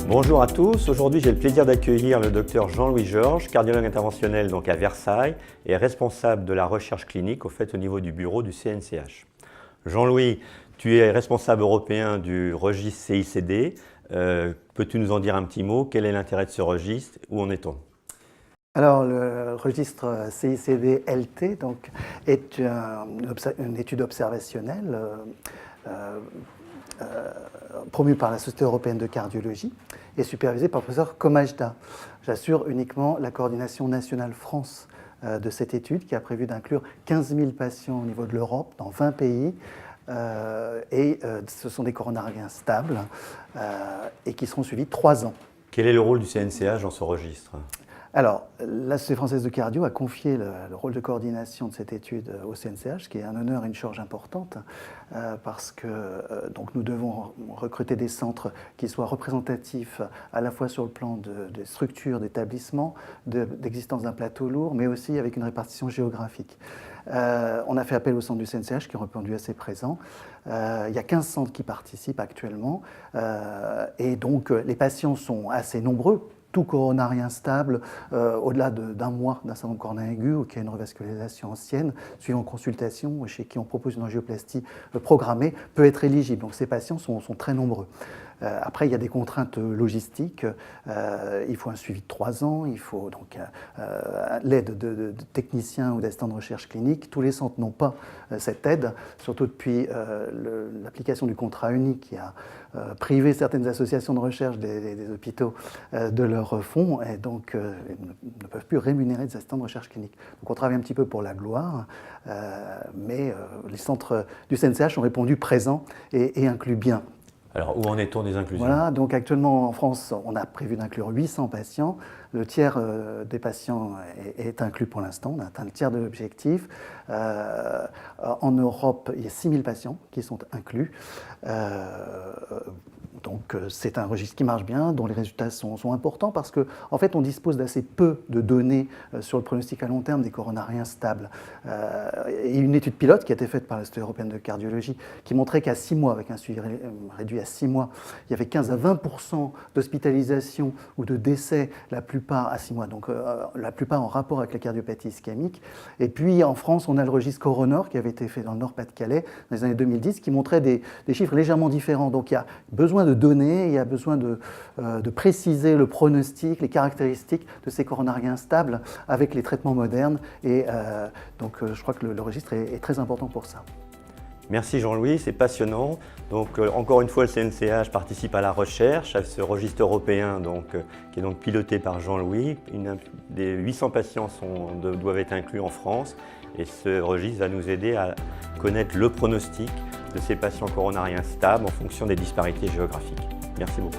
Bonjour à tous, aujourd'hui j'ai le plaisir d'accueillir le docteur Jean-Louis Georges, cardiologue interventionnel donc à Versailles et responsable de la recherche clinique au niveau du bureau du CNCH. Jean-Louis, tu es responsable européen du registre CICD. Peux-tu nous en dire un petit mot? Quel est l'intérêt de ce registre? Où en est-on? Alors, le registre CICD-LT donc, est une étude observationnelle promue par la Société européenne de cardiologie et supervisée par le professeur Comajda. J'assure uniquement la coordination nationale France de cette étude qui a prévu d'inclure 15 000 patients au niveau de l'Europe, dans 20 pays. Ce sont des coronariens stables et qui seront suivis 3 ans. Quel est le rôle du CNCH dans ce registre? Alors, la Société française de cardio a confié le rôle de coordination de cette étude au CNCH, ce qui est un honneur et une charge importante, parce que donc nous devons recruter des centres qui soient représentatifs à la fois sur le plan des structures, d'établissements, d'existence d'un plateau lourd, mais aussi avec une répartition géographique. On a fait appel aux centres du CNCH qui ont répondu assez présents. Il y a 15 centres qui participent actuellement, et donc les patients sont assez nombreux. Tout coronarien stable, au-delà d'un mois d'un syndrome coronarien aigu ou qui a une revascularisation ancienne, suivant consultation, chez qui on propose une angioplastie programmée, peut être éligible. Donc ces patients sont très nombreux. Après, il y a des contraintes logistiques. Il faut un suivi de 3 ans, il faut donc l'aide de techniciens ou d'assistants de recherche clinique. Tous les centres n'ont pas cette aide, surtout depuis l'application du contrat unique qui a privé certaines associations de recherche des hôpitaux de leurs fonds et donc ne peuvent plus rémunérer des assistants de recherche clinique. Donc on travaille un petit peu pour la gloire, mais les centres du CNCH ont répondu présents et incluent bien. Alors, où en est-on des inclusions? Voilà, donc actuellement en France, on a prévu d'inclure 800 patients. Le tiers des patients est inclus pour l'instant, on a atteint le tiers de l'objectif. En Europe, il y a 6000 patients qui sont inclus. Donc c'est un registre qui marche bien, dont les résultats sont importants parce qu'en fait on dispose d'assez peu de données sur le pronostic à long terme des coronariens stables. Et une étude pilote qui a été faite par la Société européenne de cardiologie qui montrait qu'à 6 mois, avec un suivi réduit à 6 mois, il y avait 15 à 20% d'hospitalisation ou de décès, la plupart à 6 mois, donc la plupart en rapport avec la cardiopathie ischémique. Et puis en France, on a le registre Coronor qui avait été fait dans le Nord-Pas-de-Calais dans les années 2010 qui montrait des chiffres légèrement différents. Donc il y a besoin de données, il y a besoin de préciser le pronostic, les caractéristiques de ces coronariens stables avec les traitements modernes. Et donc je crois que le registre est très important pour ça. Merci Jean-Louis, c'est passionnant. Donc encore une fois, le CNCH participe à la recherche, à ce registre européen qui est donc piloté par Jean-Louis. Des 800 patients doivent être inclus en France et ce registre va nous aider à connaître le pronostic de ces patients coronariens stables en fonction des disparités géographiques. Merci beaucoup.